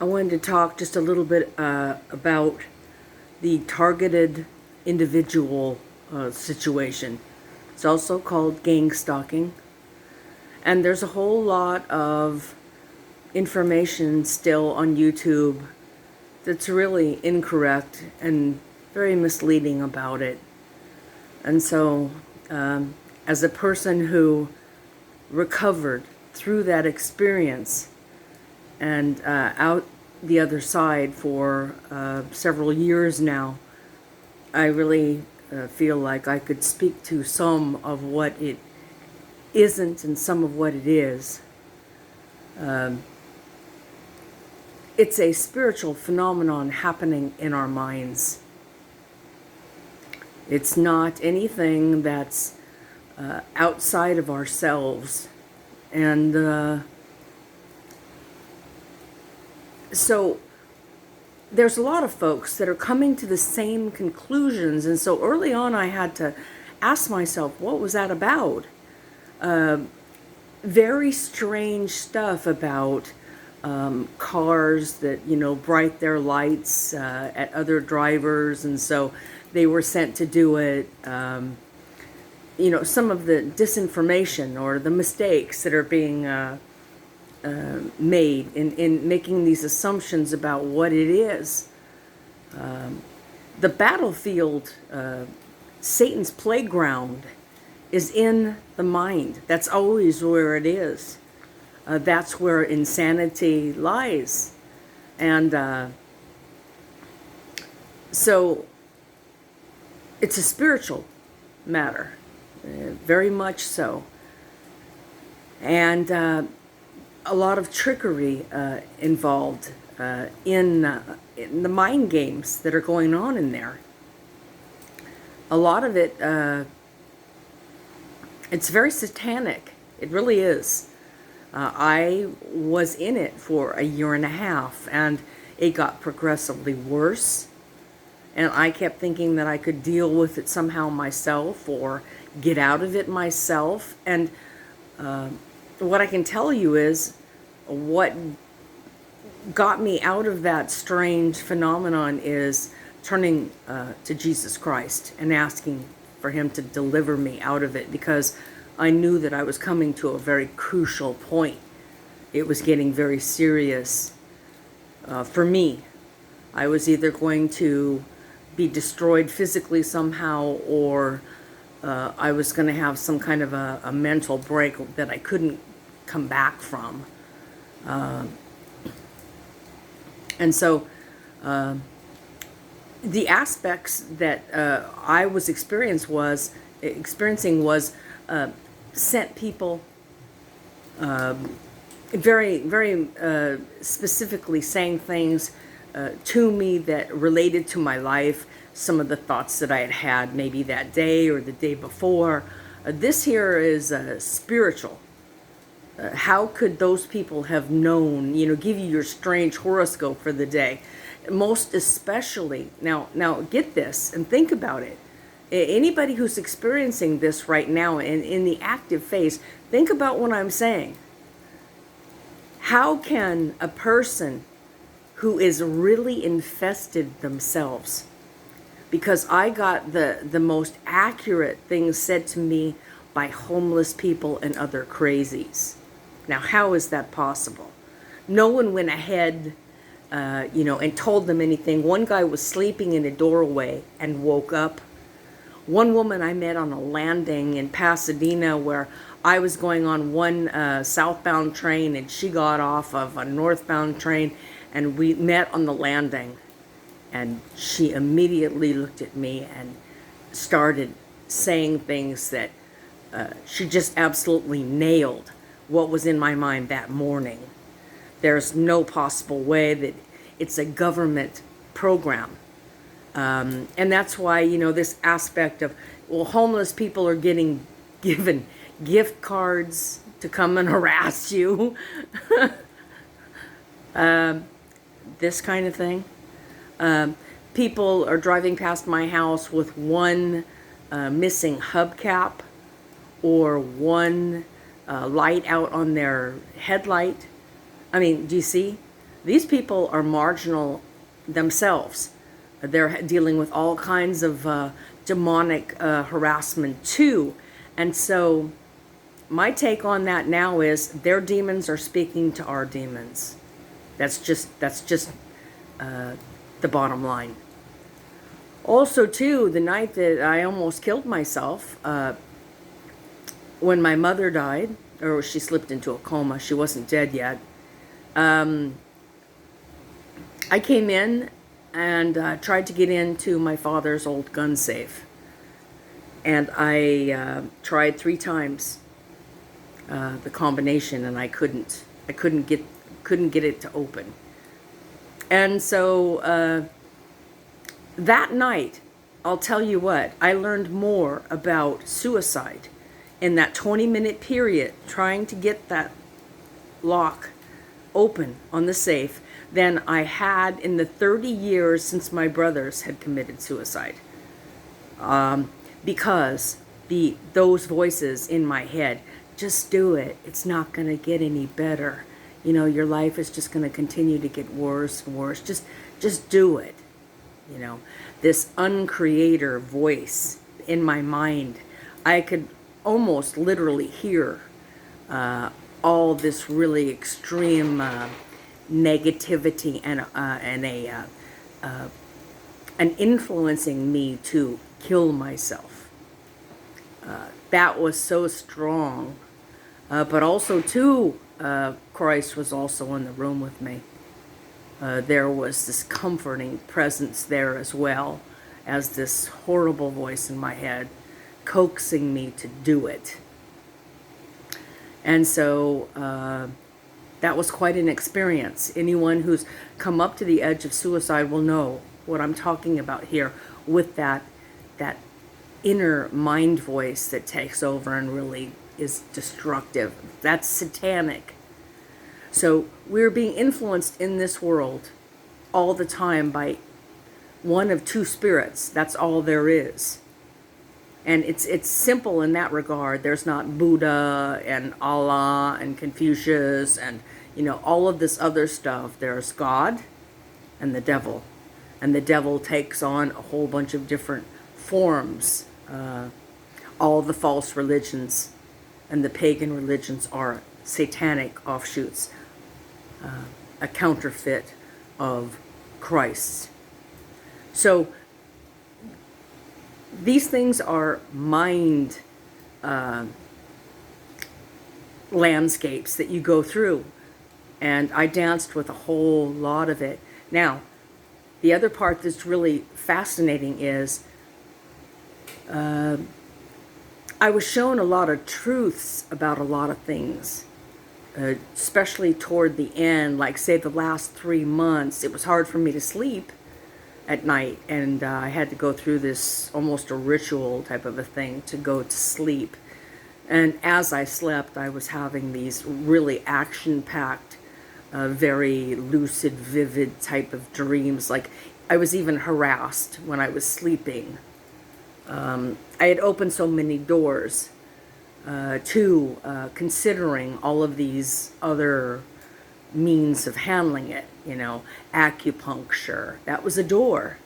I wanted to talk just a little bit about the targeted individual situation. It's also called gang stalking. And there's a whole lot of information still on YouTube that's really incorrect and very misleading about it. And so, as a person who recovered through that experience and out the other side for several years now, I really feel like I could speak to some of what it isn't and some of what it is. It's a spiritual phenomenon happening in our minds. It's not anything that's outside of ourselves. And so there's a lot of folks that are coming to the same conclusions. And so early on I had to ask myself, what was that about? Very strange stuff about cars that, bright their lights at other drivers, and so they were sent to do it. Some of the disinformation or the mistakes that are being made in making these assumptions about what it is. The battlefield, Satan's playground, is in the mind. That's always where it is. That's where insanity lies. And so it's a spiritual matter, very much so. And a lot of trickery involved in the mind games that are going on in there. A lot of it, it's very satanic. It really is. I was in it for a year and a half, and it got progressively worse. And I kept thinking that I could deal with it somehow myself or get out of it myself. And what I can tell you is what got me out of that strange phenomenon is turning to Jesus Christ and asking for him to deliver me out of it, because I knew that I was coming to a very crucial point. It was getting very serious for me. I was either going to be destroyed physically somehow, or I was going to have some kind of a mental break that I couldn't come back from. And so the aspects that I was experiencing was sent people very, very specifically saying things to me that related to my life, some of the thoughts that I had had maybe that day or the day before. This here is spiritual. How could those people have known, give you your strange horoscope for the day? Most especially, now get this and think about it. Anybody who's experiencing this right now in the active phase, think about what I'm saying. How can a person who is really infested themselves, because I got the most accurate things said to me by homeless people and other crazies. Now, how is that possible? No one went ahead, and told them anything. One guy was sleeping in a doorway and woke up. One woman I met on a landing in Pasadena, where I was going on one southbound train and she got off of a northbound train, and we met on the landing. And she immediately looked at me and started saying things that she just absolutely nailed what was in my mind that morning. There's no possible way that it's a government program. And that's why, this aspect of, homeless people are getting given gift cards to come and harass you. This kind of thing. People are driving past my house with one missing hubcap or one light out on their headlight. I mean, do you see? These people are marginal themselves. They're dealing with all kinds of demonic harassment too. And so my take on that now is their demons are speaking to our demons. That's just the bottom line. Also too, the night that I almost killed myself, when my mother died, or she slipped into a coma, she wasn't dead yet, I came in and tried to get into my father's old gun safe. And I tried 3 times the combination, and I couldn't get it to open. And so that night, I'll tell you what, I learned more about suicide in that 20-minute period trying to get that lock open on the safe than I had in the 30 years since my brothers had committed suicide. Because those voices in my head, just do it. It's not going to get any better. You know, your life is just going to continue to get worse and worse. Just do it. You know, this uncreator voice in my mind, I could almost literally hear all this really extreme negativity and influencing me to kill myself. That was so strong. But also too, Christ was also in the room with me. There was this comforting presence there as well as this horrible voice in my head coaxing me to do it. And so that was quite an experience. Anyone who's come up to the edge of suicide will know what I'm talking about here, with that inner mind voice that takes over and really is destructive. That's satanic. So we're being influenced in this world all the time by one of 2 spirits. That's all there is. And it's simple in that regard. There's not Buddha and Allah and Confucius and, you know, all of this other stuff. There's God and the devil. And the devil takes on a whole bunch of different forms. All the false religions and the pagan religions are satanic offshoots, a counterfeit of Christ. So these things are mind landscapes that you go through, and I danced with a whole lot of it. Now, the other part that's really fascinating is I was shown a lot of truths about a lot of things, especially toward the end, like say the last 3 months. It was hard for me to sleep at night, and I had to go through this almost a ritual type of a thing to go to sleep. And as I slept, I was having these really action-packed, very lucid, vivid type of dreams. Like I was even harassed when I was sleeping. I had opened so many doors to considering all of these other means of handling it. You know, acupuncture, that was a door.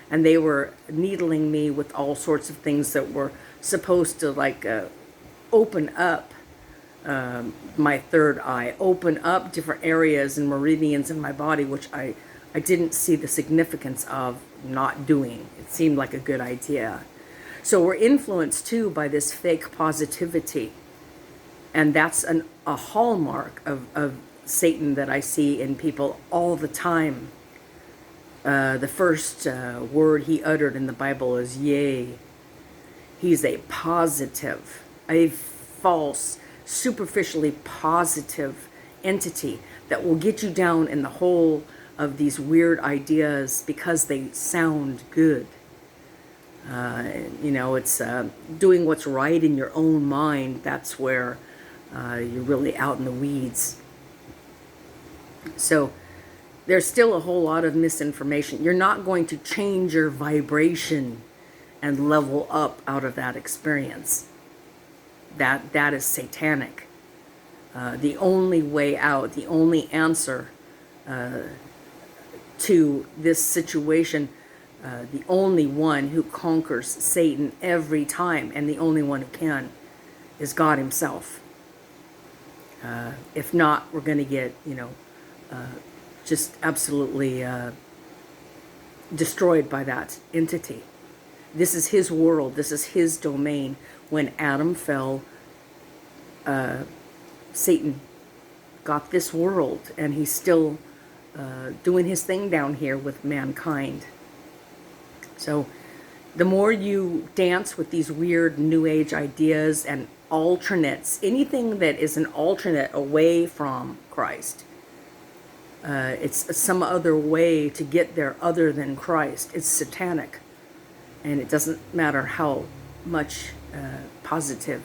And they were needling me with all sorts of things that were supposed to like open up my third eye, open up different areas and meridians in my body, which I didn't see the significance of not doing. It seemed like a good idea. So we're influenced too by this fake positivity. And that's a hallmark of Satan that I see in people all the time. The first word he uttered in the Bible is yea. He's a positive, a false, superficially positive entity that will get you down in the hole of these weird ideas because they sound good. You know, it's doing what's right in your own mind. That's where you're really out in the weeds. So there's still a whole lot of misinformation. You're not going to change your vibration and level up out of that experience. That is satanic. The only way out, the only answer to this situation. The only one who conquers Satan every time, and the only one who can, is God himself. If not, we're going to get, just absolutely destroyed by that entity. This is his world. This is his domain. When Adam fell, Satan got this world, and he's still doing his thing down here with mankind. So the more you dance with these weird New Age ideas and alternates, anything that is an alternate away from Christ, it's some other way to get there other than Christ. It's satanic. And it doesn't matter how much positive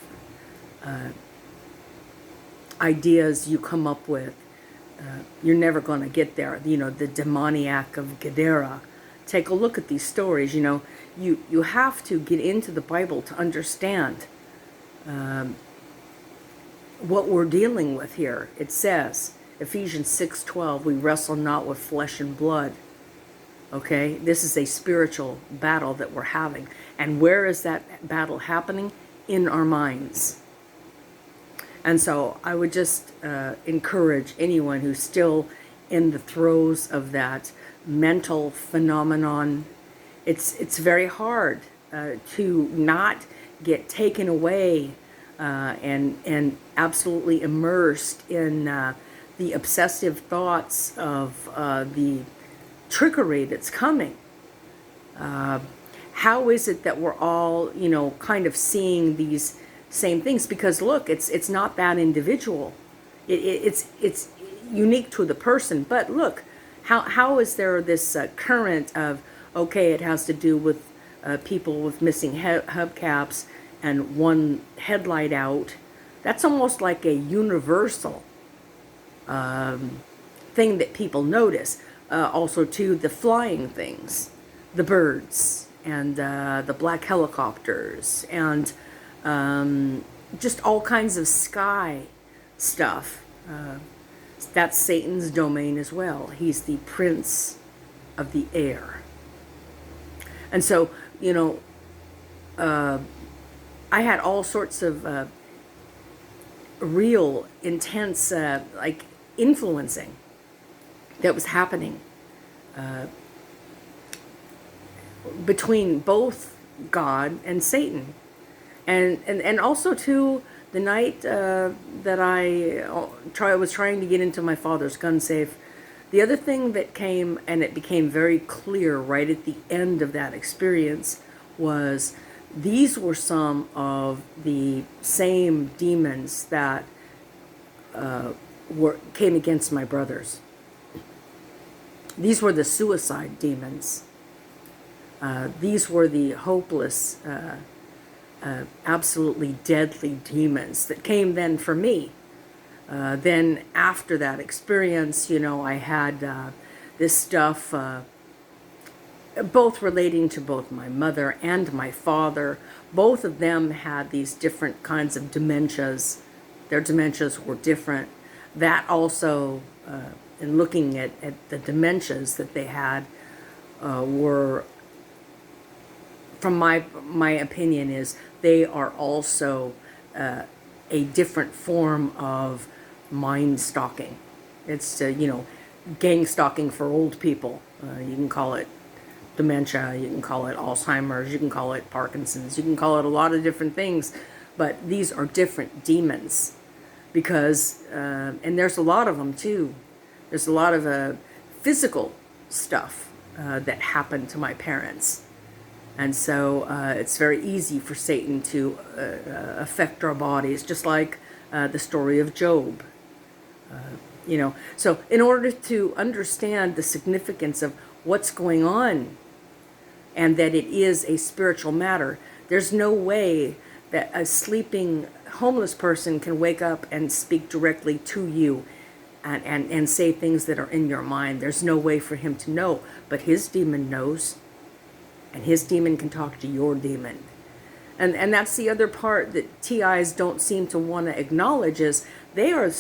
ideas you come up with, you're never going to get there. The demoniac of Gadara. Take a look at these stories. You have to get into the Bible to understand what we're dealing with here. It says, Ephesians 6:12, we wrestle not with flesh and blood. Okay, this is a spiritual battle that we're having. And where is that battle happening? In our minds. And so I would just encourage anyone who's still in the throes of that mental phenomenon. It's very hard to not get taken away and absolutely immersed in the obsessive thoughts of the trickery that's coming. How is it that we're all, kind of seeing these same things? Because look, it's not that individual. It's unique to the person. But look, how is there this current of, okay, it has to do with people with missing hubcaps and one headlight out. That's almost like a universal thing that people notice. Also, too, the flying things, the birds, and the black helicopters, and just all kinds of sky stuff. That's Satan's domain as well. He's the prince of the air. And so, I had all sorts of real intense, influencing that was happening between both God and Satan. And also, too, the night that I was trying to get into my father's gun safe, the other thing that came, and it became very clear right at the end of that experience, was these were some of the same demons that came against my brothers. These were the suicide demons. These were the hopeless, absolutely deadly demons that came then for me. Then after that experience, I had this stuff, both relating to both my mother and my father. Both of them had these different kinds of dementias. Their dementias were different. That also, in looking at the dementias that they had, were, from my opinion, is they are also a different form of mind stalking. It's gang stalking for old people. You can call it dementia, you can call it Alzheimer's, you can call it Parkinson's, you can call it a lot of different things, but these are different demons because, and there's a lot of them too. There's a lot of physical stuff that happened to my parents. And so it's very easy for Satan to affect our bodies, just like the story of Job. So in order to understand the significance of what's going on and that it is a spiritual matter, there's no way that a sleeping homeless person can wake up and speak directly to you and say things that are in your mind. There's no way for him to know, but his demon knows. And his demon can talk to your demon. And that's the other part that TIs don't seem to want to acknowledge, is they are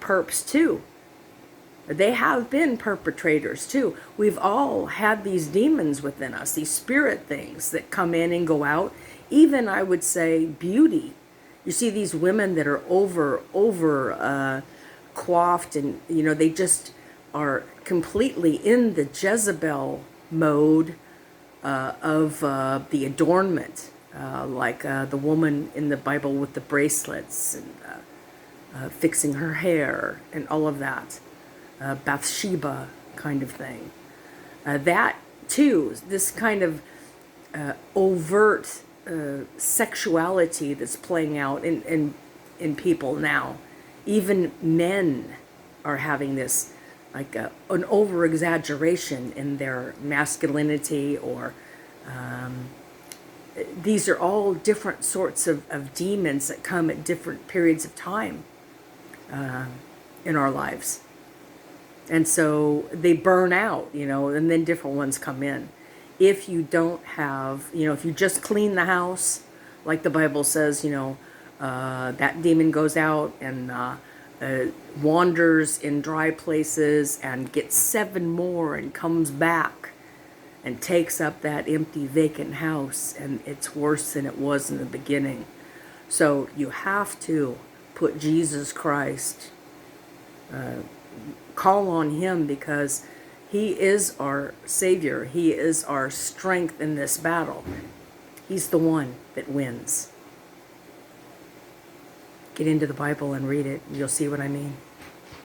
perps too. They have been perpetrators too. We've all had these demons within us, these spirit things that come in and go out. Even, I would say, beauty. You see these women that are over coiffed, and they just are completely in the Jezebel mode of the adornment, like the woman in the Bible with the bracelets and fixing her hair and all of that. Bathsheba kind of thing. That too, this kind of overt sexuality that's playing out in people now. Even men are having this, like an over exaggeration in their masculinity, or these are all different sorts of demons that come at different periods of time in our lives. And so they burn out, and then different ones come in. If you don't have, if you just clean the house, like the Bible says, that demon goes out and wanders in dry places and gets 7 more and comes back and takes up that empty, vacant house, and it's worse than it was in the beginning. So you have to put Jesus Christ, call on him, because he is our Savior. He is our strength in this battle. He's the one that wins. Get into the Bible and read it. You'll see what I mean.